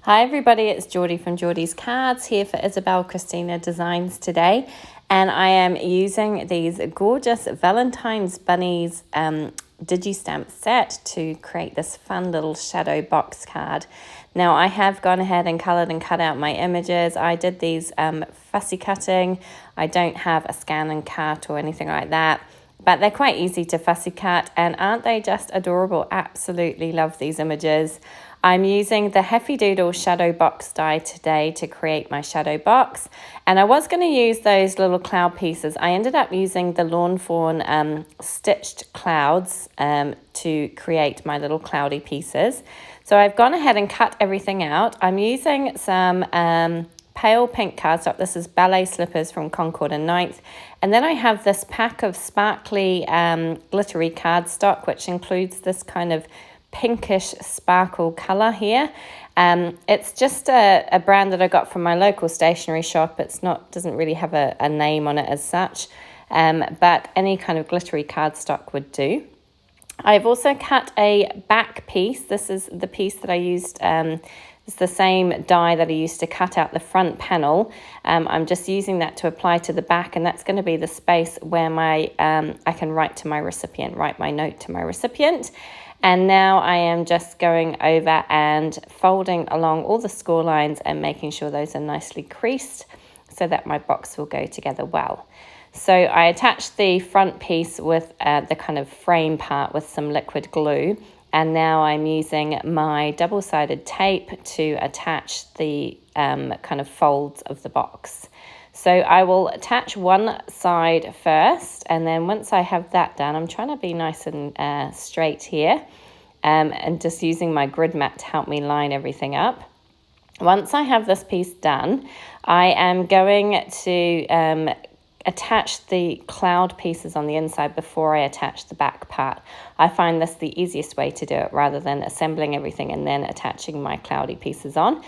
Hi everybody, it's Geordie from Geordie's Cards here for Isabel Cristina Designs today, and I am using these gorgeous Valentine's Bunnies digistamp set to create this fun little shadow box card. Now I have gone ahead and coloured and cut out my images. I did these fussy cutting. I don't have a scan and cut or anything like that, but they're quite easy to fussy cut, and aren't they just adorable? Absolutely love these images. I'm using the Heffy Doodle shadow box die today to create my shadow box, and I was going to use those little cloud pieces. I ended up using the Lawn Fawn stitched clouds to create my little cloudy pieces. So I've gone ahead and cut everything out. I'm using some pale pink cardstock. This is Ballet slippers from Concord and 9th. And then I have this pack of sparkly glittery cardstock, which includes this kind of pinkish sparkle color here. It's just a brand that I got from my local stationery shop. It's not, doesn't really have a name on it as such, but any kind of glittery cardstock would do. I've also cut a back piece. This is the piece that I used. It's the same die that I used to cut out the front panel. I'm just using that to apply to the back, and that's going to be the space where my I can write my note to my recipient. And now I am just going over and folding along all the score lines and making sure those are nicely creased so that my box will go together well. So I attached the front piece with the kind of frame part with some liquid glue. And now I'm using my double-sided tape to attach the kind of folds of the box. So I will attach one side first, and then once I have that done, I'm trying to be nice and straight here, and just using my grid mat to help me line everything up. Once I have this piece done, I am going to attach the cloud pieces on the inside before I attach the back part. I find this the easiest way to do it rather than assembling everything and then attaching my cloudy pieces on.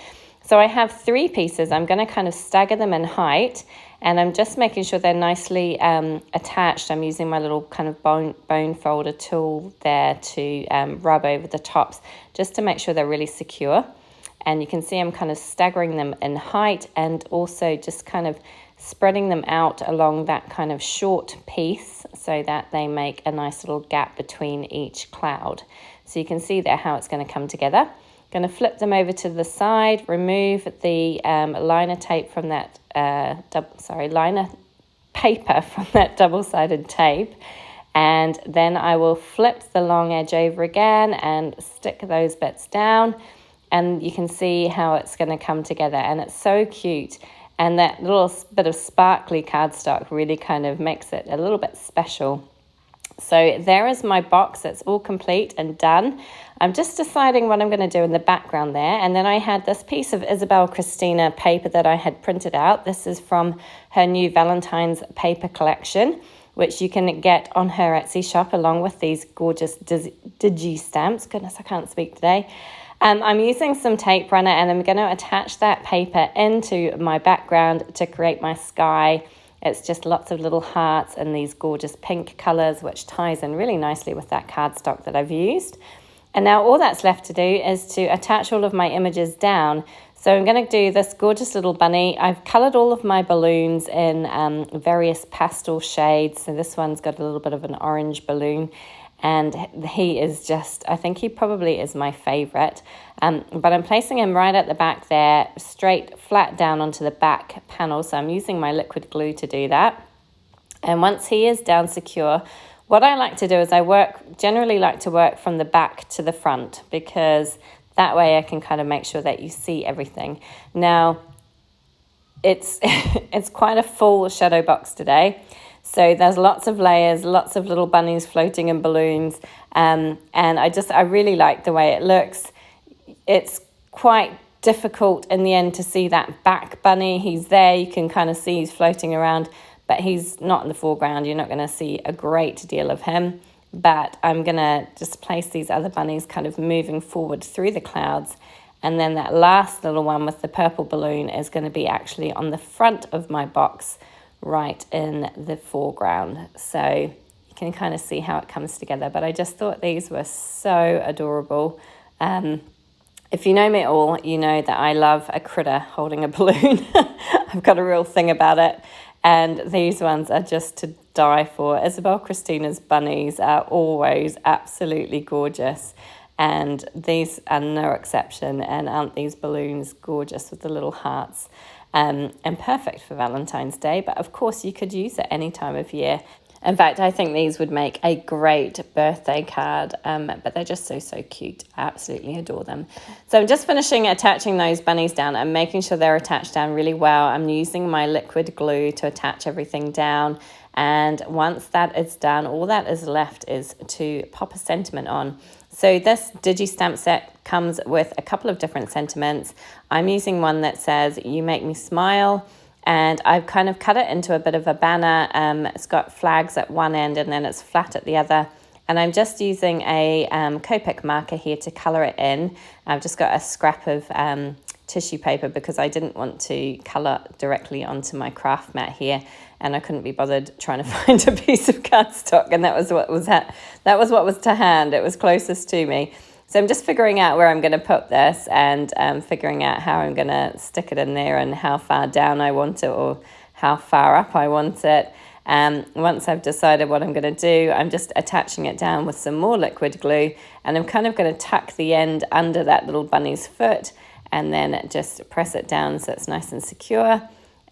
So I have 3 pieces. I'm going to kind of stagger them in height, and I'm just making sure they're nicely attached. I'm using my little kind of bone folder tool there to rub over the tops just to make sure they're really secure. And you can see I'm kind of staggering them in height and also just kind of spreading them out along that kind of short piece so that they make a nice little gap between each cloud. So you can see there how it's going to come together. Going to flip them over to the side, remove the liner tape from that, liner paper from that double-sided tape, and then I will flip the long edge over again and stick those bits down, and you can see how it's going to come together, and it's so cute. And that little bit of sparkly cardstock really kind of makes it a little bit special. So there is my box. It's all complete and done. I'm just deciding what I'm going to do in the background there. And then I had this piece of Isabel Cristina paper that I had printed out. This is from her new Valentine's paper collection, which you can get on her Etsy shop along with these gorgeous digistamps. Goodness, I can't speak today. I'm using some tape runner, and I'm going to attach that paper into my background to create my sky. It's just lots of little hearts and these gorgeous pink colors, which ties in really nicely with that cardstock that I've used. And now all that's left to do is to attach all of my images down. So I'm going to do this gorgeous little bunny. I've colored all of my balloons in various pastel shades. So this one's got a little bit of an orange balloon. And he is just, I think he probably is my favorite. But I'm placing him right at the back there, straight flat down onto the back panel. So I'm using my liquid glue to do that. And once he is down secure, what I like to do is generally like to work from the back to the front, because that way I can kind of make sure that you see everything. Now, it's quite a full shadow box today. So there's lots of layers, lots of little bunnies floating in balloons. And I really like the way it looks. It's quite difficult in the end to see that back bunny. He's there, you can kind of see he's floating around, but he's not in the foreground. You're not going to see a great deal of him. But I'm going to just place these other bunnies kind of moving forward through the clouds. And then that last little one with the purple balloon is going to be actually on the front of my box, right in the foreground. So you can kind of see how it comes together. But I just thought these were so adorable. If you know me at all, you know that I love a critter holding a balloon. I've got a real thing about it. And these ones are just to die for. Isabel Cristina's bunnies are always absolutely gorgeous. And these are no exception. And aren't these balloons gorgeous with the little hearts? And perfect for Valentine's Day. But of course, you could use it any time of year. In fact, I think these would make a great birthday card, but they're just so, so cute. I absolutely adore them. So I'm just finishing attaching those bunnies down and making sure they're attached down really well. I'm using my liquid glue to attach everything down. And once that is done, all that is left is to pop a sentiment on. So this digistamp set comes with a couple of different sentiments. I'm using one that says, "You make me smile." And I've kind of cut it into a bit of a banner. It's got flags at one end and then it's flat at the other. And I'm just using a Copic marker here to colour it in. I've just got a scrap of tissue paper because I didn't want to colour directly onto my craft mat here. And I couldn't be bothered trying to find a piece of cardstock. And that was what was to hand. It was closest to me. So I'm just figuring out where I'm going to put this and figuring out how I'm going to stick it in there and how far down I want it or how far up I want it. Once I've decided what I'm going to do, I'm just attaching it down with some more liquid glue, and I'm kind of going to tuck the end under that little bunny's foot and then just press it down so it's nice and secure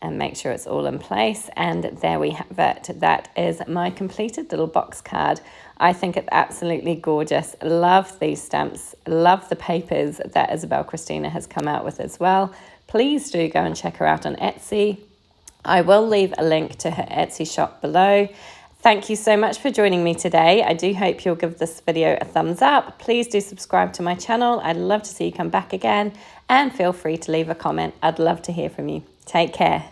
and make sure it's all in place. And there we have it. That is my completed little box card. I think it's absolutely gorgeous. Love these stamps. Love the papers that Isabel Cristina has come out with as well. Please do go and check her out on Etsy. I will leave a link to her Etsy shop below. Thank you so much for joining me today. I do hope you'll give this video a thumbs up. Please do subscribe to my channel. I'd love to see you come back again. And feel free to leave a comment. I'd love to hear from you. Take care.